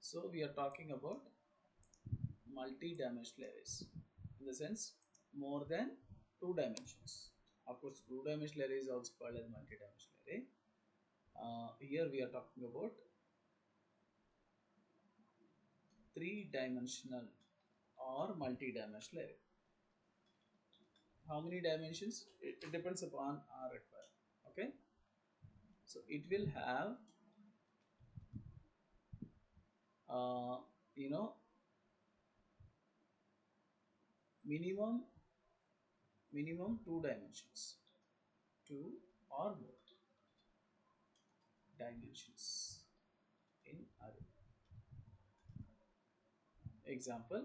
So we are talking about multi-dimensional arrays, in the sense more than two dimensions. Of course, two-dimensional array is also called as multi-dimensional array. Here we are talking about three-dimensional or multi-dimensional array. How many dimensions? It depends upon our requirement. Okay, so it will have uh, you know minimum two dimensions, two or more dimensions in array. Example,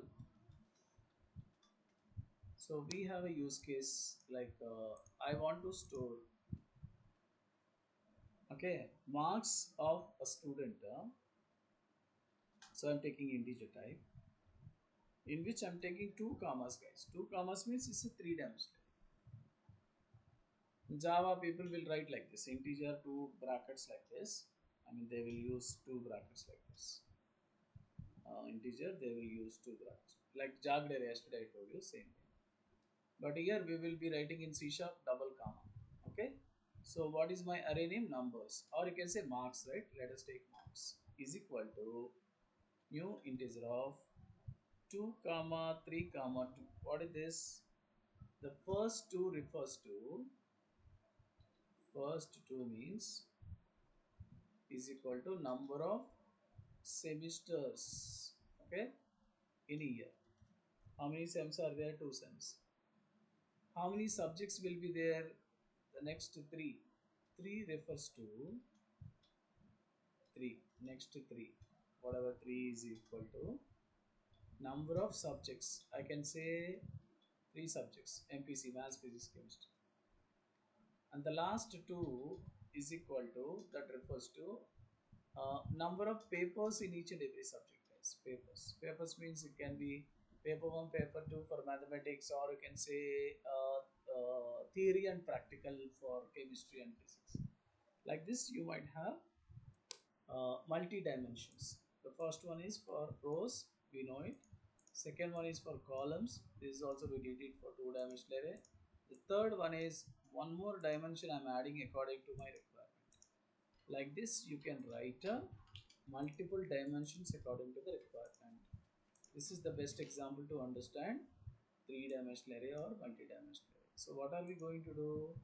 so we have a use case like I want to store marks of a student. So I'm taking integer type in which I'm taking two commas, guys. Two commas means it's a three-dimensional. In Java, people will write like this: integer, two brackets like this. I mean, they will use two brackets like this. Integer, they will use two brackets. Like jagged array, yesterday I told you, same thing. But here we will be writing in C# double comma. Okay. So what is my array name? Numbers, or you can say marks, right? Let us take marks is equal to new integer of 2 comma 3 comma 2. What is this? The first two refers to first two means is equal to number of semesters. Okay, in a year. How many sems are there? Two sems. How many subjects will be there? The next three. Three refers to three. Next three. Whatever three is equal to number of subjects. I can say three subjects: MPC, Maths, Physics, Chemistry. And the last two is equal to, that refers to number of papers in each and every subject, guys. Papers means it can be paper 1, paper 2 for mathematics, or you can say theory and practical for chemistry and physics. Like this you might have multi dimensions. The first one is for rows, we know it. Second one is for columns. This is also we did it for two dimensional array. The third one is one more dimension I'm adding according to my requirement. Like this you can write multiple dimensions according to the requirement. This is the best example to understand three-dimensional array or multi-dimensional array. So what are we going to do?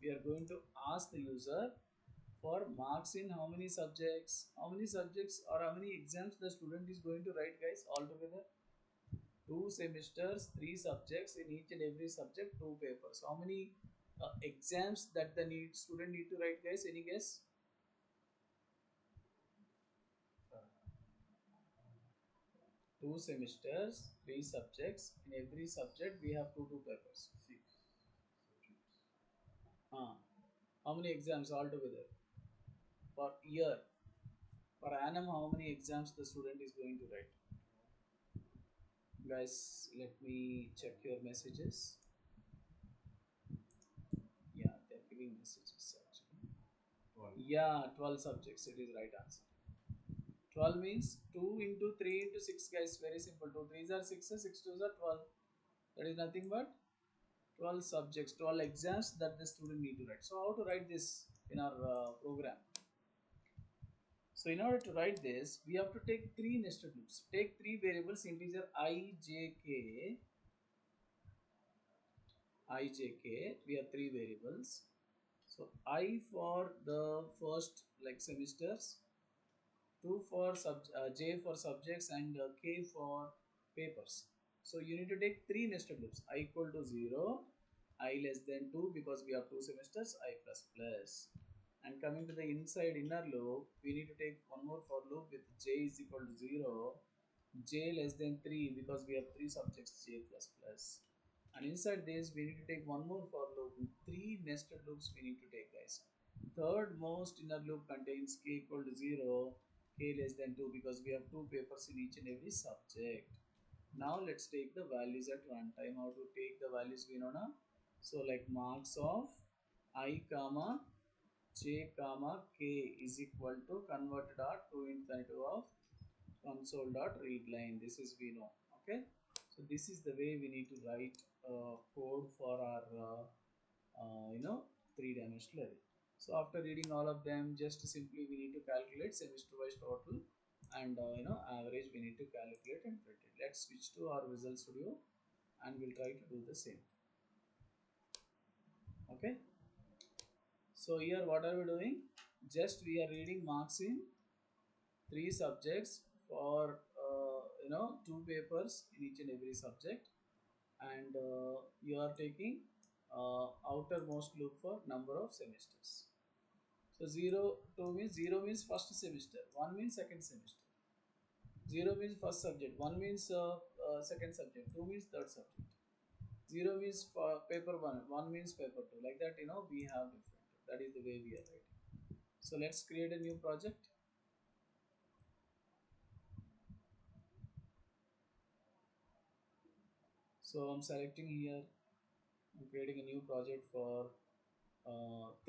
We are going to ask the user for marks in how many subjects or how many exams the student is going to write, guys, altogether. Two semesters, three subjects, in each and every subject two papers. How many exams that the student need to write, guys? Any guess? Two semesters, three subjects. In every subject we have two papers. Six subjects. How many exams altogether per year? Per annum, how many exams the student is going to write? Guys, let me check your messages. Yeah, they're giving messages actually. 12. Yeah, 12 subjects. It is right answer. 12 means 2 into 3 into 6, guys. Very simple. 2 3s are 6, 6 2s are 12. That is nothing but 12 subjects, 12 exams that the student need to write. So how to write this in our program? So in order to write this, we have to take three nested loops. Take three variables: integer I, j, k. I, j, k. We have three variables. So I for the first like semesters, two for j for subjects, and k for papers. So you need to take three nested loops: I equal to 0, I less than 2 because we have two semesters, I plus plus. And coming to the inside inner loop, we need to take one more for loop with j is equal to 0, j less than 3 because we have three subjects, j plus plus. And inside this, we need to take one more for loop with three nested loops we need to take, guys. Third most inner loop contains k equal to 0, k less than 2 because we have two papers in each and every subject. Now let's take the values at runtime. How to take the values we know now? So like marks of I comma j comma k is equal to converted dot 2 into 2 of console dot read line. This is we know. Okay, so this is the way we need to write code for our 3-dimensional array. So after reading all of them, just simply we need to calculate semester wise total, and average we need to calculate and print it. Let's switch to our Visual Studio and we'll try to do the same. Okay, so here what are we doing? Just we are reading marks in 3 subjects for 2 papers in each and every subject, and you are taking outermost loop for number of semesters. So 0 first semester, 1 means second semester, 0 means first subject, 1 means second subject, 2 means third subject, 0 means for paper 1, 1 means paper 2, like that we have different. That is the way we are writing. So let's create a new project. So I'm selecting here, I'm creating a new project for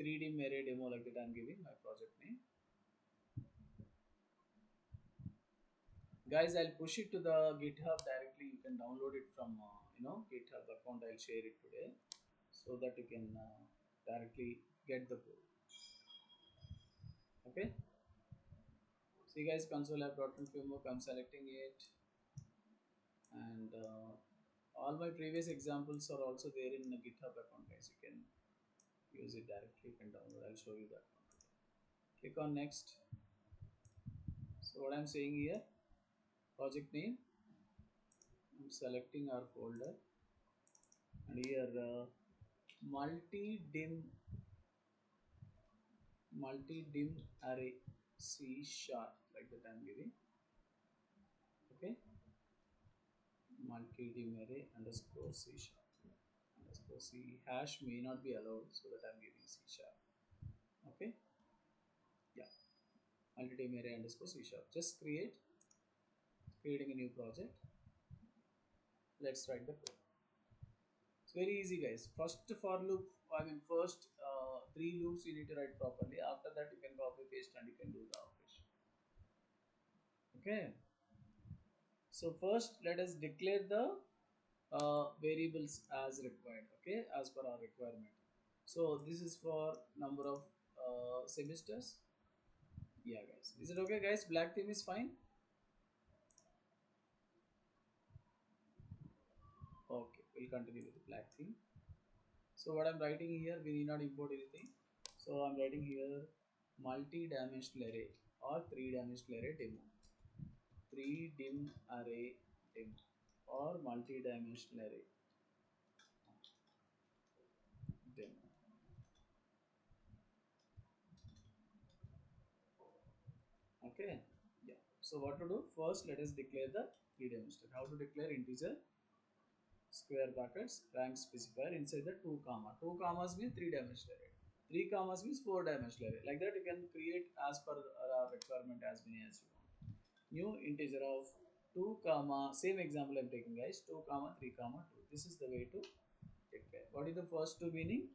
3D array demo, like that I'm giving my project name. Guys, I'll push it to the GitHub directly. You can download it from GitHub account. I'll share it today so that you can directly get the code. Okay, see guys, console app framework, I'm selecting it, and all my previous examples are also there in the GitHub account, guys. You can use it directly, you can download. I'll show you that one today. Click on next. So what I'm saying here, project name, I'm selecting our folder, and here multi-dim array C sharp, like that I'm giving. Okay, multi-dim array underscore C sharp underscore C hash may not be allowed, so that I'm giving C sharp. Okay, yeah, multi-dim array underscore C sharp. Just creating a new project. Let's write the code. It's very easy, guys. First for loop, first 3 loops you need to write properly. After that you can copy paste and you can do the operation. Okay, so first let us declare the variables as required. Okay, as per our requirement. So this is for number of semesters. Yeah, guys, is it okay, guys? Black theme is fine. Okay, we'll continue with the black theme. So what I'm writing here, we need not import anything. So I'm writing here multi-dimensional array or 3-dimensional array demo, 3-dim array demo, or multi-dimensional array demo. Okay, yeah. So what to do? First, let us declare the 3-dimensional. How to declare? Integer, square brackets, rank specifier, inside the 2 comma. 2 commas means 3-dimensional array. 3 commas means 4-dimensional array. Like that you can create as per our requirement, as many as you want. New integer of 2 comma, same example I'm taking, guys, 2 comma 3 comma 2. This is the way to declare. What is the first 2 meaning?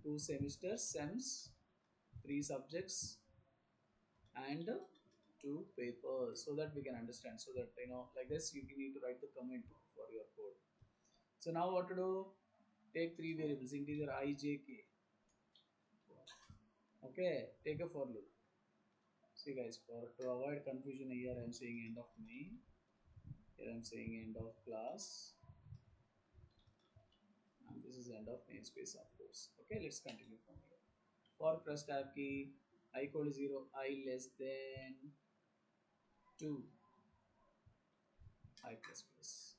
2 semesters, sems, 3 subjects, and 2 papers, so that we can understand, so that like this you need to write the comment for your code. So now what to do? Take 3 variables, integer I, j, k. Okay, take a for loop. See guys, for to avoid confusion, here I am saying end of main, here I am saying end of class, and this is end of namespace, of course. Okay, let's continue from here. For press tab key, I equal to 0, I less than 2, I plus plus.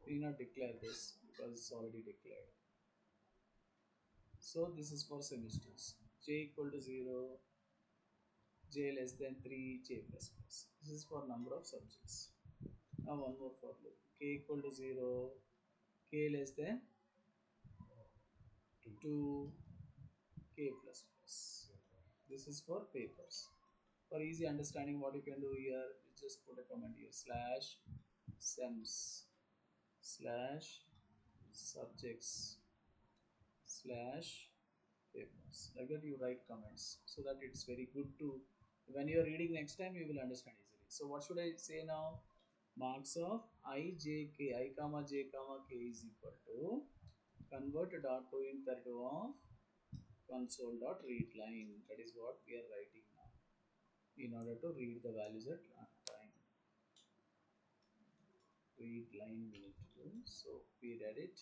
We need not declare this because it's already declared. So this is for semesters. J equal to 0, j less than 3, j plus plus. This is for number of subjects. Now one more for loop. K equal to 0, k less than 2, k plus plus. This is for papers. For easy understanding, what you can do here, you just put a comment here, slash sems slash subjects slash papers. Like that you write comments, so that it's very good to, when you are reading next time you will understand easily. So what should I say now? Marks of I, J, K, I comma J comma K is equal to convert dot to int 32 of console dot read line. That is what we are writing now in order to read the values at runtime. Read line we need to do. So we read it.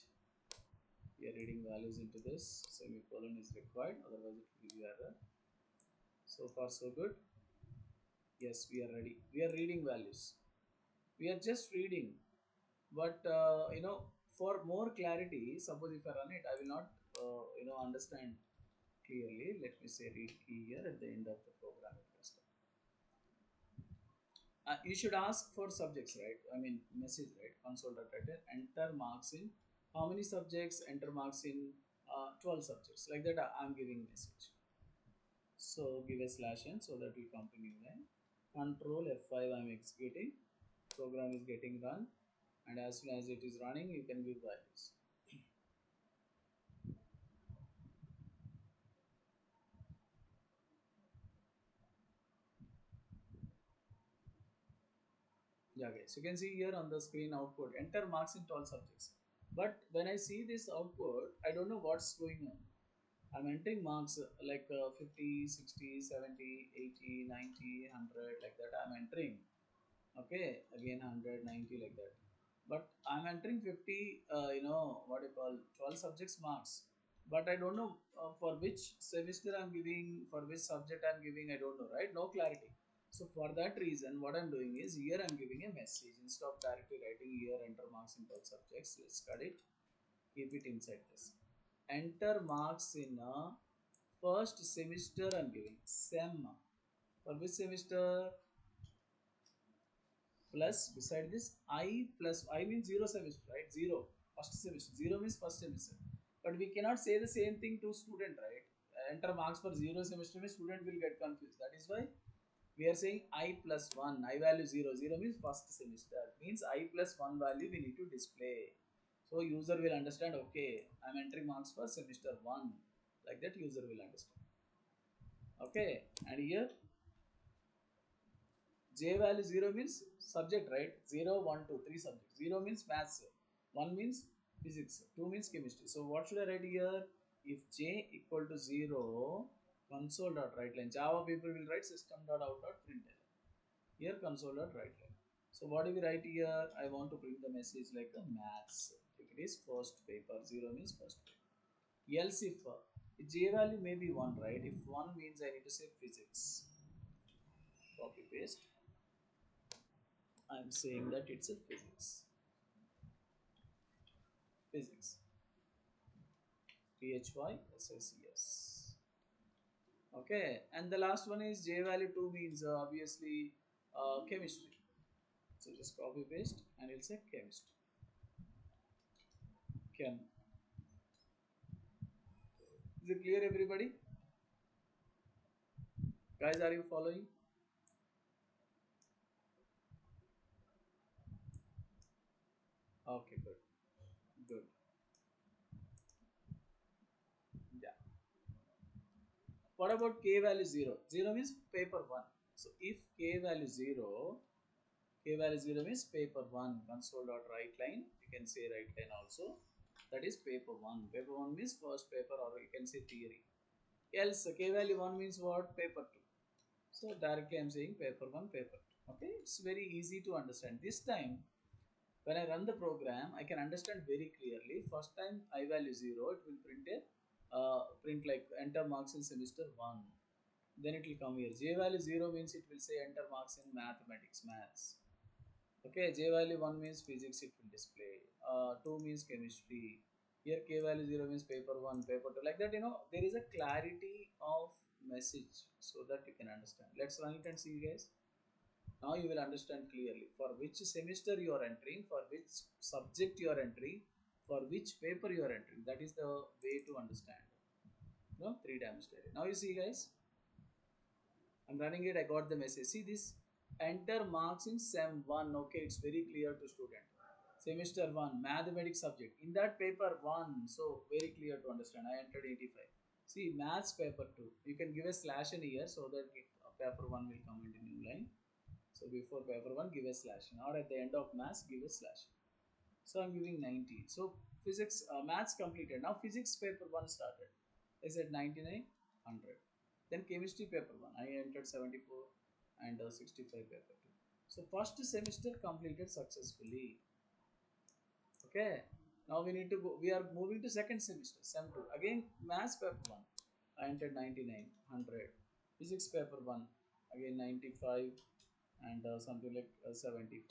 We are reading values into this. Semicolon is required, otherwise it will give you error. So far so good. Yes, we are ready. We are reading values. We are just reading, but for more clarity, suppose if I run it, I will not understand clearly. Let me say read key here at the end of the program. You should ask for subjects, right? I mean message, right? Console.writer enter marks in how many subjects, enter marks in 12 subjects, like that. I'm giving message. So give a slash n so that will come to new line. Control F5, I'm executing. Program is getting run, and as soon as it is running, you can give values. Yeah, okay. So you can see here on the screen output enter marks in 12 subjects. But when I see this output, I don't know what's going on. I'm entering marks like 50, 60, 70, 80, 90, 100, like that. I'm entering. Okay, again 100, 90, like that. But I'm entering 50, what you call 12 subjects marks. But I don't know for which semester I'm giving, for which subject I'm giving, I don't know, right? No clarity. So for that reason, what I'm doing is here I'm giving a message. Instead of directly writing here enter marks in 12 subjects, let's cut it, keep it inside this. Enter marks in first semester I'm giving, SEM. For which semester? Plus beside this I plus I means zero semester, right? Zero first semester, zero means first semester. But we cannot say the same thing to student, right? Enter marks for zero semester means student will get confused. That is why we are saying I plus 1, I value 0, 0 means first semester, means I plus 1 value we need to display. So user will understand, okay, I'm entering marks for semester 1, like that user will understand. Okay, and here J value 0 means subject, right? 0, 1, 2, 3 subjects. 0 means maths, 1 means physics, 2 means chemistry. So what should I write here? If J equal to 0, console.writeLine. Java people will write system.out.println. Here console.writeLine. So what do we write here? I want to print the message like a maths. If it is first paper, 0 means first paper. Else if J value may be 1, right? If 1 means I need to say physics. Copy paste. I'm saying that it's a physics. Physics. PHYSSES. Okay, and the last one is J value 2 means obviously chemistry. So just copy paste and it'll say chemistry. Chem. Is it clear, everybody? Guys, are you following? Okay, good. Good. Yeah. What about K value 0? 0 means paper 1. So if K value 0, K value 0 means paper 1, console.writeLine. You can say write line also. That is paper 1. Paper 1 means first paper, or you can say theory. Else, K value 1 means what? Paper 2. So directly I am saying paper 1, paper 2. Okay, it's very easy to understand. This time, when I run the program, I can understand very clearly. First time I value 0, it will print a print like enter marks in semester 1. Then it will come here. J value 0 means it will say enter marks in mathematics, maths. Okay, J value 1 means physics, it will display. 2 means chemistry. Here K value 0 means paper 1, paper 2. Like that, there is a clarity of message so that you can understand. Let's run it and see, guys. Now you will understand clearly for which semester you are entering, for which subject you are entering, for which paper you are entering. That is the way to understand. 3 times. Now you see, guys. I'm running it. I got the message. See this. Enter marks in SEM 1. Okay, it's very clear to student. Semester 1, mathematics subject. In that paper 1, so very clear to understand. I entered 85. See, maths paper 2. You can give a slash in here so that paper 1 will come into new line. So before paper 1 give a slash, or at the end of maths give a slash. So I'm giving 90. So physics, maths completed. Now physics paper 1 started. I said 99, 100. Then chemistry paper 1, I entered 74 and 65 paper 2. So first semester completed successfully. Okay. Now we need to go. We are moving to second semester, sem 2. Again, maths paper 1. I entered 99, 100. Physics paper 1. Again 95 and something like 75.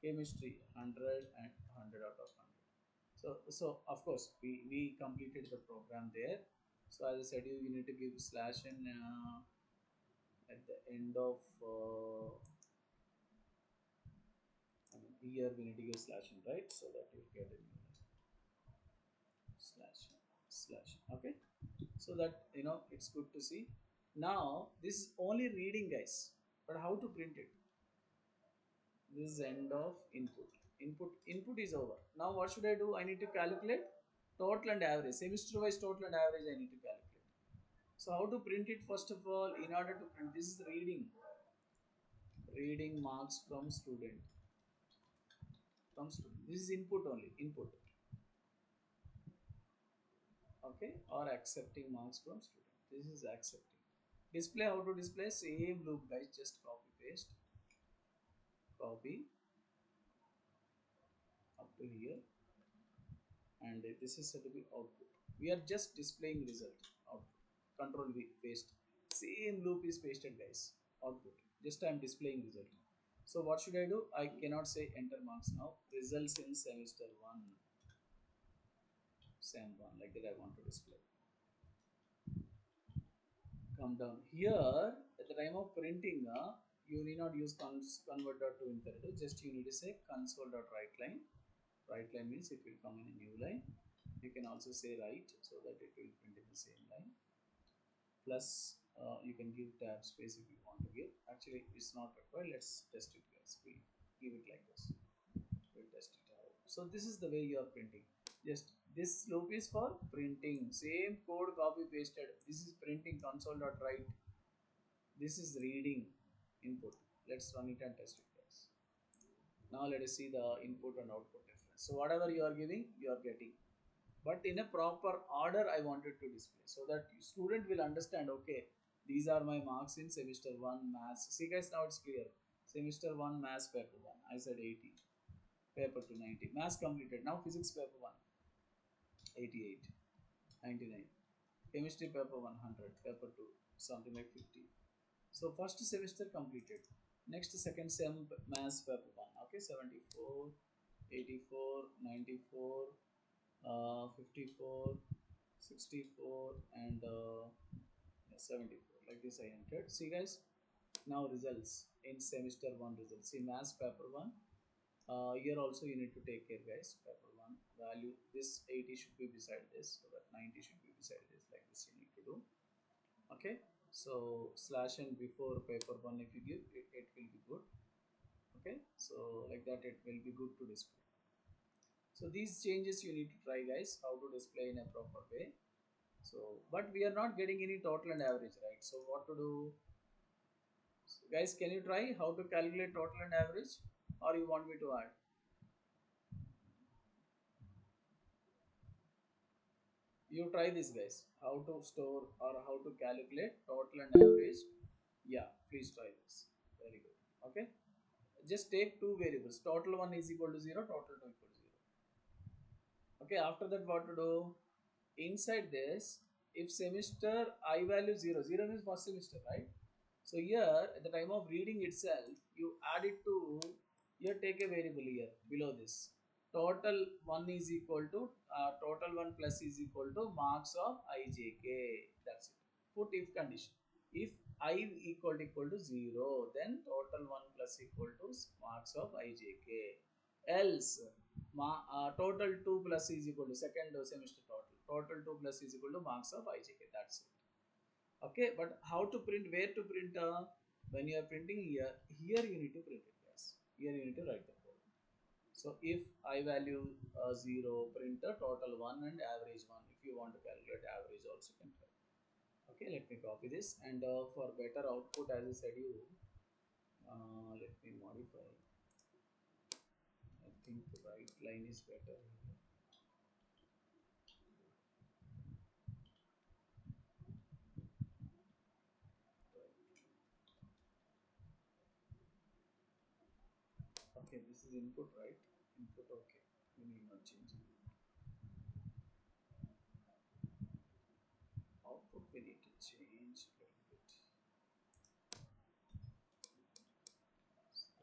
Chemistry 100 and 100 out of 100. So of course we completed the program there. So as I said, you need to give slash in at the end of I mean, here we need to give slash in, right, so that you get a new slash slash. Okay, so that it's good to see. Now this is only reading, guys, but how to print it? This is end of input. Input is over. Now what should I do? I need to calculate total and average, semester wise total and average I need to calculate. So how to print it? First of all, in order to print, this is reading marks from student. This is input only, input. Okay, or accepting marks from student. This is accepting. Display, how to display? Same loop, guys, just copy paste, copy up to here, and this is said to be output. We are just displaying result, output. Control V, paste. Same loop is pasted, guys. Output. Just I am displaying result. So what should I do? I cannot say enter marks now. Results in semester 1, sem 1, like that I want to display. Come down here at the time of printing. You need not use converter to imperative. Just you need to say console.write line. Write line means it will come in a new line. You can also say write so that it will print in the same line. Plus you can give tab space if you want to give. Actually it's not required. Let's test it, guys. We give it like this. We'll test it out. So this is the way you are printing. Just this loop is for printing. Same code copy pasted. This is printing console.write. This is reading input. Let's run it and test it, guys. Now let us see the input and output difference. So whatever you are giving, you are getting, but in a proper order I wanted to display so that student will understand. Okay, these are my marks in semester 1 maths. See, guys, now it's clear. Semester 1 maths paper 1, I said 80. Paper 2, 90. Maths completed. Now physics paper 1, 88, 99. Chemistry paper 100. Paper 2, something like 50. So first semester completed. Next second sem maths paper 1. Okay, 74, 84, 94, 54, 64, and 74. Like this I entered. See, guys, now results in semester 1 results. See, maths paper 1. Here also you need to take care, guys. Paper 1 value, this 80 should be beside this, so that 90 should be beside this. Like this you need to do. Okay, so slash and before paper 1 if you give it, it will be good. Okay, so like that it will be good to display. So these changes you need to try, guys, how to display in a proper way. So but we are not getting any total and average, right? So what to do? So guys, can you try how to calculate total and average, or you want me to add? You try this, guys, how to store or how to calculate total and average. Yeah, please try this. Very good. Okay, just take two variables. Total 1 is equal to 0, total 2 equal to 0. Okay, after that what to do? Inside this, if semester I value 0, 0 means first semester, right? So here at the time of reading itself, you add it to, here take a variable here below this. Total 1 is equal to total 1 plus is equal to marks of ijk. That's it. Put if condition. If I equal to 0, then total 1 plus equal to marks of ijk. Else total 2 plus is equal to second semester total. Total 2 plus is equal to marks of ijk. That's it. Okay, but how to print? Where to print? When you are printing here, here you need to print it, guys. Here you need to write the code. So if I value 0, print the total 1 and average 1. If you want to calculate average also can try. Okay, let me copy this, and for better output, as I said you, Let me modify. I think right line is better. Okay, this is input, right? Input, okay. We need not change it. Output we need to change a little bit.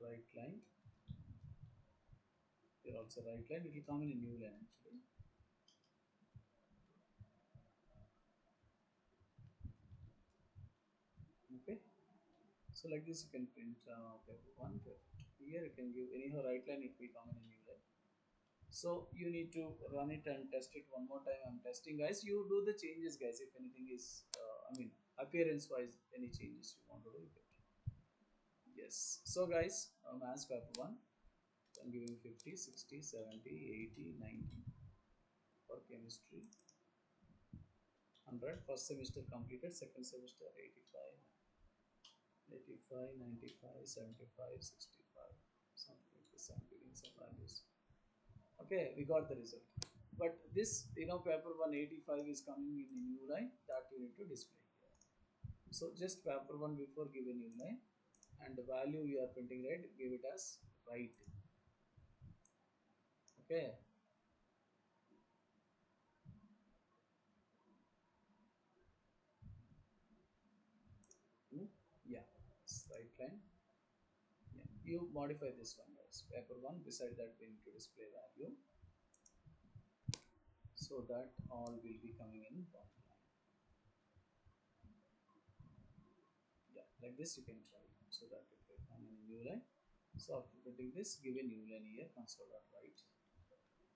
Right line. Here also right line. It will come in a new line actually. Okay. So like this you can print paper one, paper two. Here you can give anyhow right line. It will come in a new line. So you need to run it and test it one more time. I'm testing, guys. You do the changes, guys. If anything is, I mean, appearance wise, any changes you want to do, you can. Yes. So, guys, maths paper one. I'm giving 50, 60, 70, 80, 90 for chemistry. 100 first semester completed, second semester 85, 85, 95, 75, 65. Something like this. I'm giving some values. Okay, we got the result. But this, paper 185 is coming in a new line that you need to display here. So just paper one before give a new line, and the value you are printing right, give it as right. Okay. Hmm? Yeah, it's right line. Yeah, you modify this one, guys. Paper one beside that we need to display value, so that all will be coming in one line. Yeah, like this you can try, so that it will come in a new line. So after putting this, give a new line here, console.write,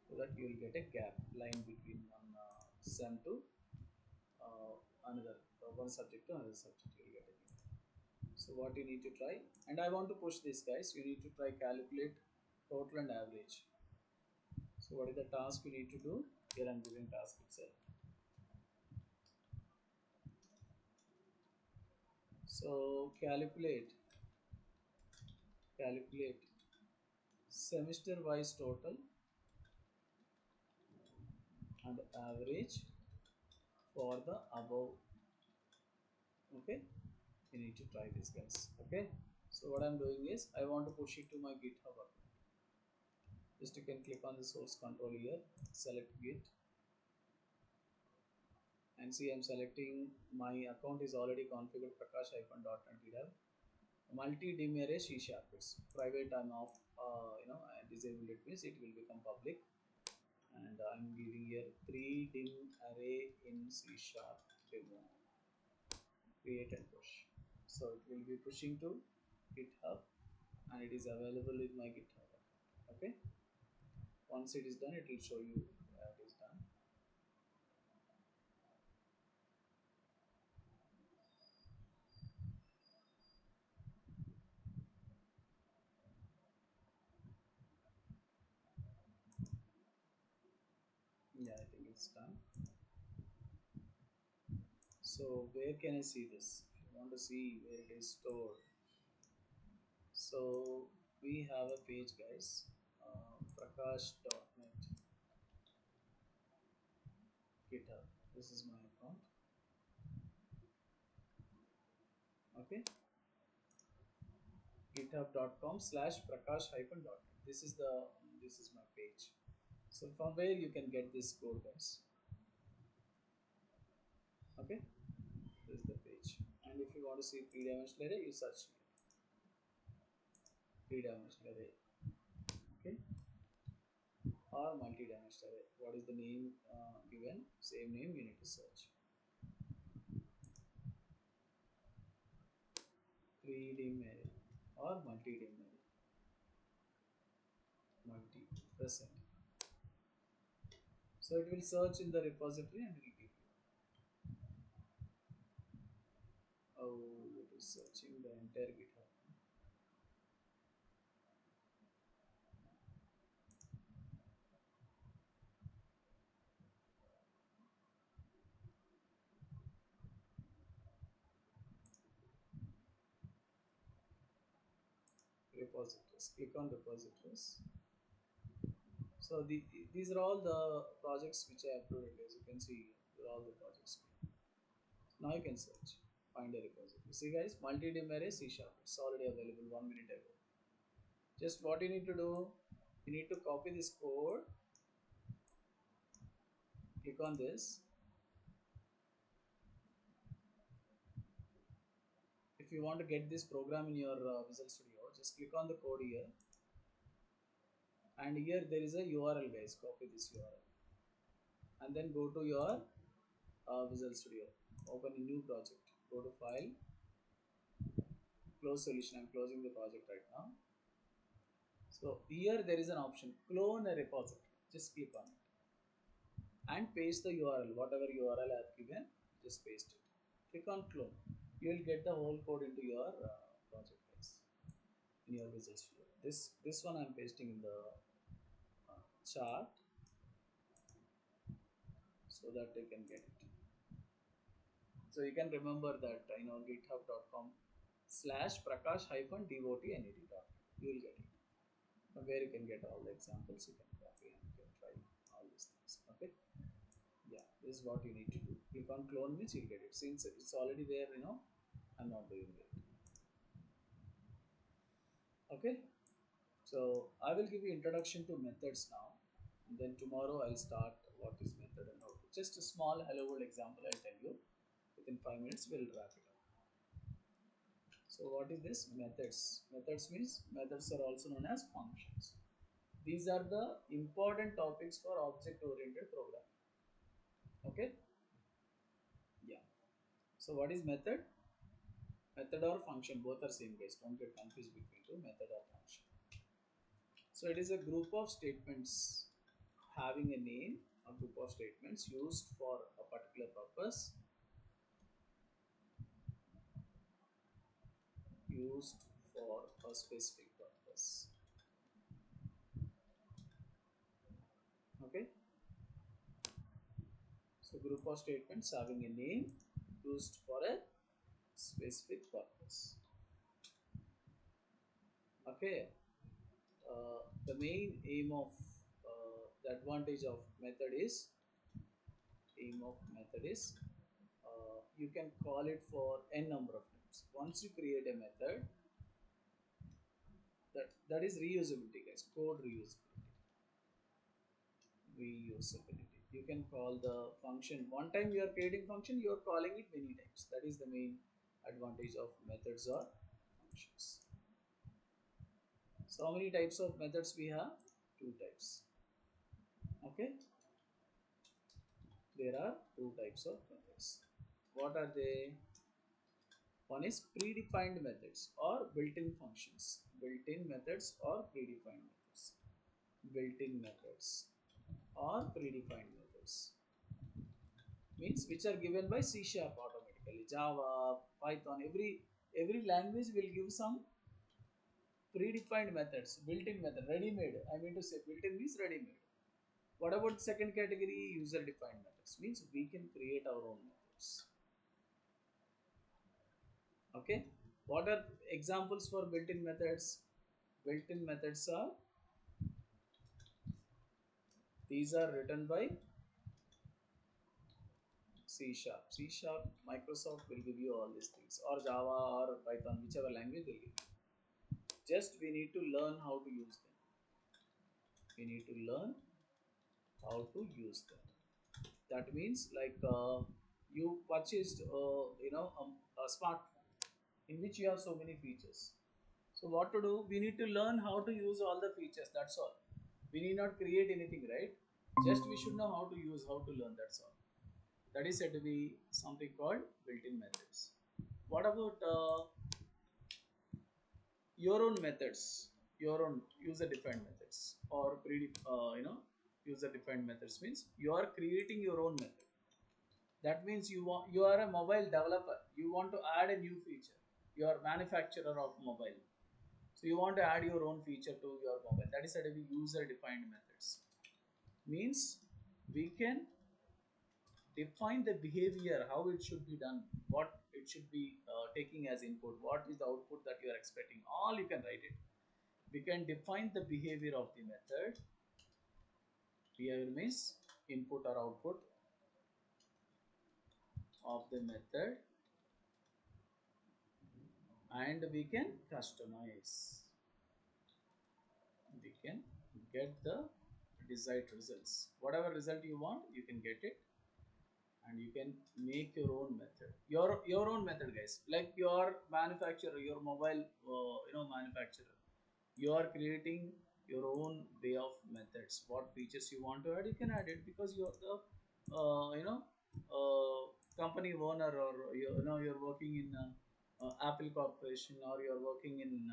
so that you will get a gap line between one sem to uh, another, one subject to another subject. You will get a new line. So what you need to try, and I want to push this, guys. You need to try calculate total and average. So what is the task you need to do? Here I'm giving task itself. So calculate semester wise total and average for the above. Okay, you need to try this, guys. Okay, so what I'm doing is I want to push it to my GitHub account. Just you can click on the source control here, select git, and see I'm selecting my account is already configured prakash-.net github multi-dim array C sharp. It's private. I'm off, I disable it, means it will become public. And I'm giving here 3 dim array in C sharp demo, create and push. So it will be pushing to GitHub, and it is available in my GitHub account. Okay, once it is done, it will show you it is done. Yeah, I think it's done. So where can I see this? If you want to see where it is stored, so we have a page, guys, prakash.net GitHub. This is my account. Okay, github.com/prakash-.net. This is my page. So from where you can get this code, guys. Okay, this is the page. And if you want to see three-dimensional array, you search here, three-dimensional array. Okay, or multi-dimensional array. What is the name given? Same name you need to search. 3D array or multi-dim array. Multi present. So it will search in the repository and it will give you. Oh, it is searching the entire GitHub. repositories. Click on repositories. So these are all the projects which I uploaded. As you can see, these are all the projects. Now you can search, find a repository. See guys, multi-dim array C sharp. It's already available 1 minute ago. Just what you need to do, you need to copy this code. Click on this. If you want to get this program in your Visual Studio, just click on the code here, and here there is a URL guys. Copy this URL and then go to your Visual Studio. Open a new project. Go to File, Close Solution. I'm closing the project right now. So here there is an option, Clone a repository. Just click on it and paste the URL. Whatever URL I have given, just paste it. Click on Clone. You will get the whole code into your project guys, in your Visual Studio. This one I'm pasting in the chart so that you can get it. So you can remember that github.com slash prakash hyphen dot net. You will get it. From where you can get all the examples, you can copy and you can try all these things. Okay. Yeah, this is what you need to do. Click on clone means you'll get it. Since it's already there, I'm not doing it. Okay. So I will give you introduction to methods now. And then tomorrow I'll start what is method and how to. Just a small hello world example I'll tell you. Within 5 minutes we'll wrap it up. So what is this? Methods. Methods means methods are also known as functions. These are the important topics for object oriented programming. Okay? Yeah. So what is method? Method or function, both are same guys. Don't get confused between two, method or function. So it is a group of statements having a name, a group of statements used for a particular purpose, used for a specific purpose. Okay. So group of statements having a name used for a specific purpose. Okay. The main aim of the advantage of method is you can call it for n number of times. Once you create a method, that is reusability guys, code reusability. You can call the function one time. You are creating function, you are calling it many times. That is the main advantage of methods or functions. So how many types of methods we have? Two types. Okay, there are two types of methods. What are they? One is predefined methods or built-in functions. Built-in methods or predefined methods. Built-in methods or predefined methods means which are given by C sharp automatically. Java, Python, every language will give some predefined methods, built-in method, ready-made. I mean to say built-in means ready-made. What about second category? User-defined methods means we can create our own methods. Okay, what are examples for built-in methods? Built-in methods are, these are written by C sharp. C sharp, Microsoft will give you all these things, or Java or Python, whichever language they give you. Just we need to learn how to use them. We need to learn how to use them. That means like you purchased a smartphone in which you have so many features. So what to do? We need to learn how to use all the features. That's all. We need not create anything, right? Just we should know how to use, how to learn. That's all. That is said to be something called built-in methods. What about your own methods, your own user-defined methods, or user-defined methods means you are creating your own method. That means you are a mobile developer. You want to add a new feature. You are manufacturer of mobile, so you want to add your own feature to your mobile. That is said to be user-defined methods. Means we can define the behavior, how it should be done, what it should be taking as input, what is the output that you are expecting. All you can write it. We can define the behavior of the method. Behavior means input or output of the method, and we can customize. We can get the desired results. Whatever result you want, you can get it, and you can make your own method. Your own method, guys. Like your manufacturer, your mobile, manufacturer. You are creating your own way of methods. What features you want to add, you can add it, because you are the uh, company owner, or you're working in Apple Corporation, or you're working in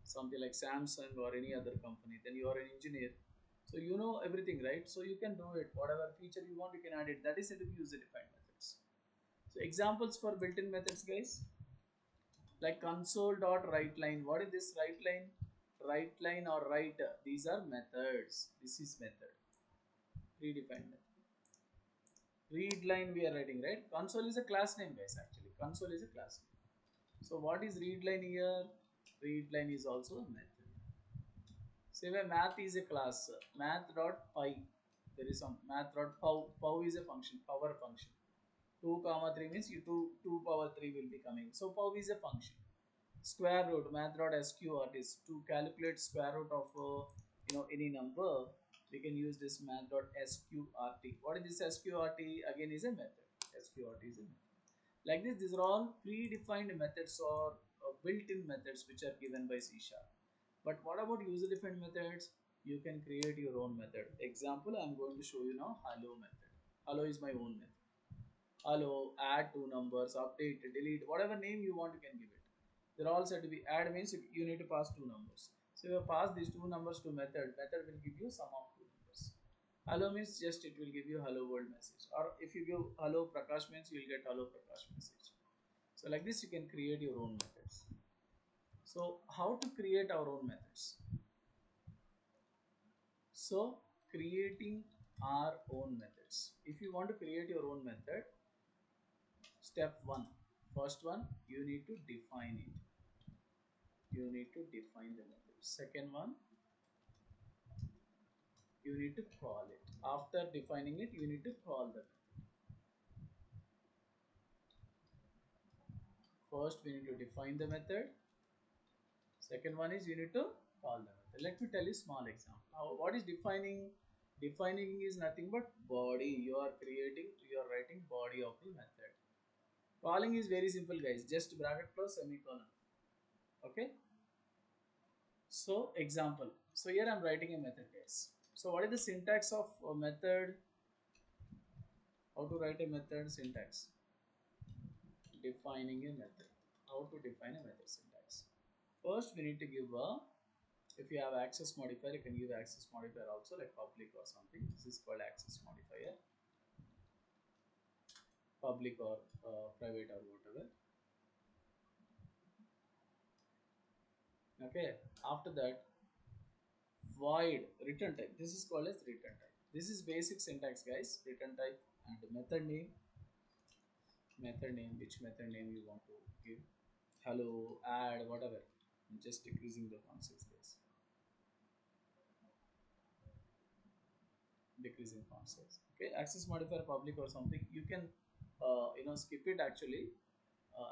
something like Samsung or any other company. Then you are an engineer, so you know everything, right? So you can do it. Whatever feature you want, you can add it. That is said to be user defined methods. So examples for built-in methods, guys, like console dot write line. What is this write line? Write line or write, these are methods. This is method, predefined method. Read line we are writing, right? Console is a class name, guys. Actually console is a class name. So what is read line here? Read line is also a method. Say where math is a class, math dot py. There is some math dot pow. Pow is a function, power function. 2 comma 3 means you 2 power 3 will be coming. So pow is a function. Square root, math dot sqrt is to calculate square root of any number. We can use this math dot sqrt. What is this sqrt? Again is a method. Sqrt is a method. Like this, these are all predefined methods, or built-in methods, which are given by C sharp. But what about user-defined methods? You can create your own method. Example, I'm going to show you now hello method. Hello is my own method. Hello, add two numbers, update, delete, whatever name you want, you can give it. They're all said to be. Add means you need to pass two numbers. So you pass these two numbers to method. Method will give you sum of two numbers. Hello means just it will give you hello world message. Or if you give hello Prakash means you will get hello Prakash message. So like this you can create your own methods. So how to create our own methods? So creating our own methods. If you want to create your own method, step one. First one, you need to define it. You need to define the method. Second one, you need to call it. After defining it, you need to call the method. First, we need to define the method. Second one is you need to call the method. Let me tell you small example. Now, what is defining? Defining is nothing but body. You are creating, you are writing body of the method. Calling is very simple, guys. Just bracket close semicolon. Okay. So example. So here I'm writing a method, guys. So what is the syntax of a method? How to write a method syntax? Defining a method. How to define a method syntax? First, we need to give a. If you have access modifier, you can give access modifier also, like public or something. This is called access modifier. Public or private or whatever. Okay. After that, void return type. This is called as return type. This is basic syntax, guys. Return type and method name. Method name. Which method name you want to give? Hello, add, whatever. I'm just decreasing the font size. Decreasing font size. Okay, access modifier public or something. You can skip it actually.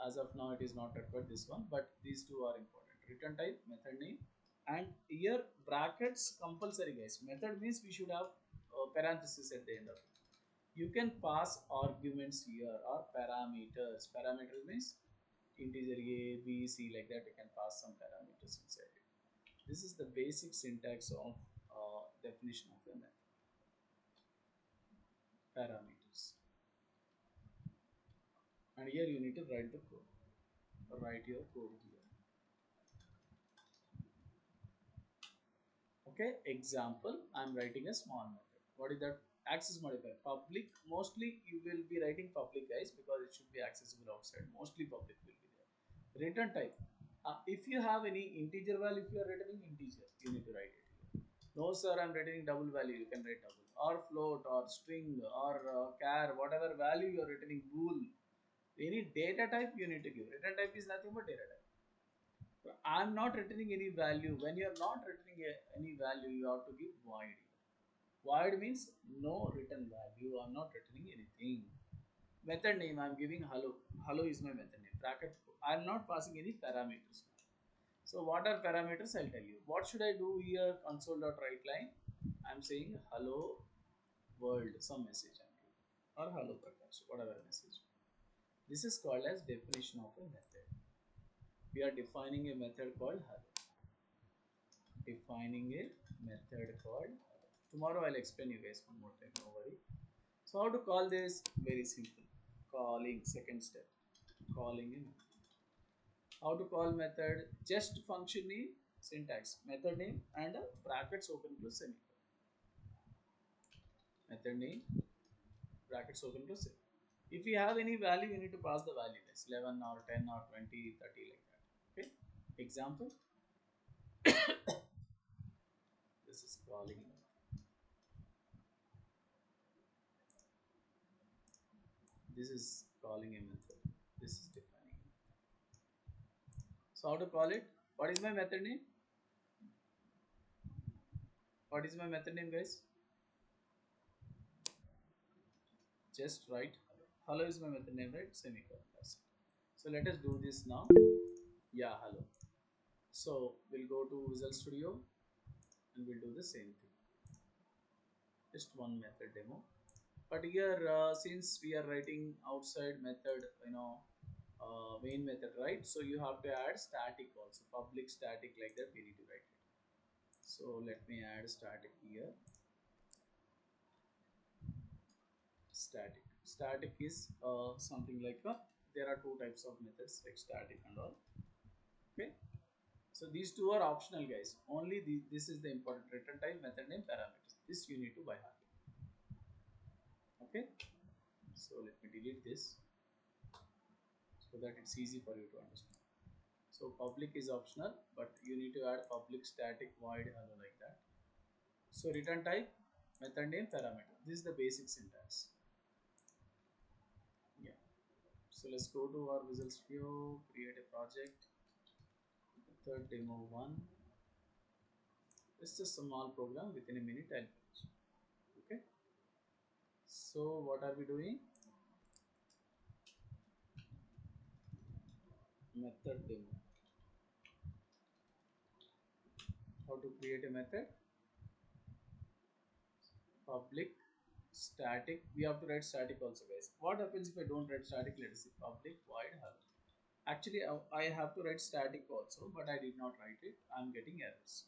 As of now, it is not required this one, but these two are important. Return type, method name, and here brackets compulsory, guys. Method means we should have parenthesis at the end of it. You can pass arguments here or parameters. Parameters means integer A, B, C, like that. You can pass some parameters inside it. This is the basic syntax of definition of a method. Parameters. And here you need to write the code. Write your code here. Okay, example, I'm writing a small method. What is that? Access modifier public. Mostly you will be writing public, guys, because it should be accessible outside. Mostly public will be there. Return type, if you have any integer value, if you are returning integer, you need to write it here. No sir, I'm returning double value. You can write double, or float, or string, or char, whatever value you are returning, bool. Any data type you need to give. Return type is nothing but data type. I'm not returning any value. When you're not returning any value, you have to give void. Void means no return value. I'm not returning anything. Method name, I'm giving hello. Hello is my method name. Bracket. I'm not passing any parameters. So what are parameters? I'll tell you. What should I do here? Console.writeLine. I'm saying hello world. Some message I'm giving. Or hello Prakash. Whatever message. This is called as definition of a method. We are defining a method called hello. Defining a method called hello. Tomorrow I'll explain you guys one more time. No worry. So how to call this? Very simple. Calling. Second step. Calling a method. How to call method? Just function name, syntax, method name, and a brackets open close semicolon. Method name, brackets open close semicolon. If you have any value, you need to pass the value. That's 11 or 10 or 20, 30 like that. Okay. Example. This is calling. This is calling a method. This is defining. So how to call it? What is my method name? What is my method name, guys? Just write hello. Hello is my method name, right? Semicolon. That's it. So let us do this now. Yeah, hello. So we'll go to Visual Studio and we'll do the same thing. Just one method demo. But here, since we are writing outside method, main method, right? So you have to add static also, public static like that. We need to write it. So let me add static here. Static. Static is something like there are two types of methods like static and all. Okay. So these two are optional, guys. Only this is the important return type, method name, parameters. This you need to by heart. Okay. So let me delete this so that it's easy for you to understand. So public is optional, but you need to add public static void hello like that. So return type, method name, parameter. This is the basic syntax. Yeah. So let's go to our Visual Studio, create a project, method demo one. It's just a small program. Within a minute I'll finish. Okay. So what are we doing? Method demo. How to create a method? Public static. We have to write static also, guys. What happens if I don't write static? Let us see. Public void hello. Actually, I have to write static also, but I did not write it. I'm getting errors.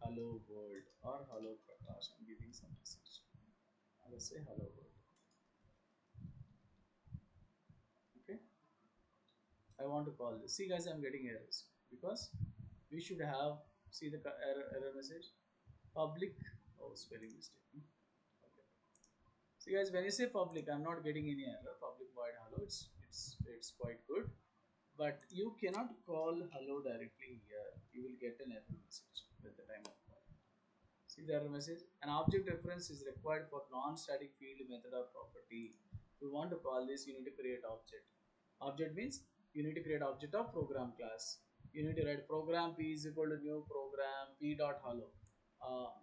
Hello world or hello Prakash. I'm giving some message. Let's say hello world. Okay. I want to call this. See, guys, I'm getting errors because we should have see the error message. Public. Oh, spelling mistake. Okay. See, guys, when you say public, I'm not getting any error. Public void hello. It's quite good. But you cannot call hello directly here. You will get an error message at the time of call. See the error message. An object reference is required for non-static field method or property. If you want to call this, you need to create object. Object means you need to create object of program class. You need to write program p is equal to new program p dot hello.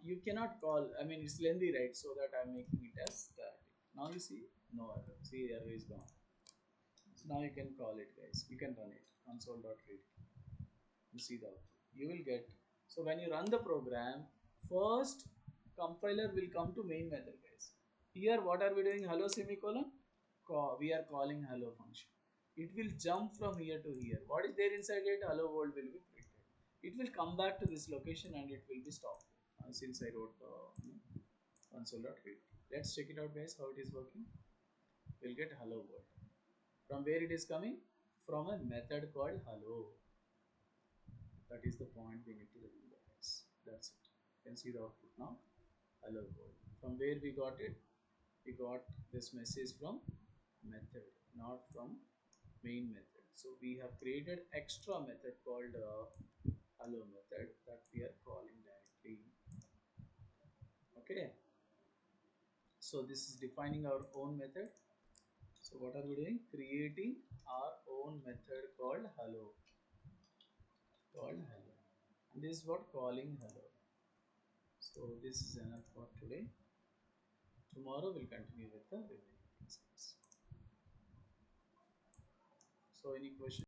You cannot call. I mean, it's lengthy, right? So that I'm making it as static. Now you see no error. See error is gone. So now you can call it, guys. You can run it. Console.read. You see the output. You will get. So when you run the program, first compiler will come to main method, guys. Here, what are we doing? Hello semicolon. We are calling hello function. It will jump from here to here. What is there inside it? Hello world will be printed. It will come back to this location and it will be stopped. Since I wrote console.read. Let's check it out, guys. How it is working. We'll get hello world. From where it is coming? From a method called hello. That is the point we need to remember, guys. That's it. You can see the output now. Hello world. From where we got it? We got this message from method, not from main method. So we have created extra method called hello method that we are calling directly. Okay. So this is defining our own method. So what are we doing? Creating our own method called hello. Called hello. And this is what calling hello. So this is enough for today. Tomorrow we'll continue with the remaining exams. So any questions?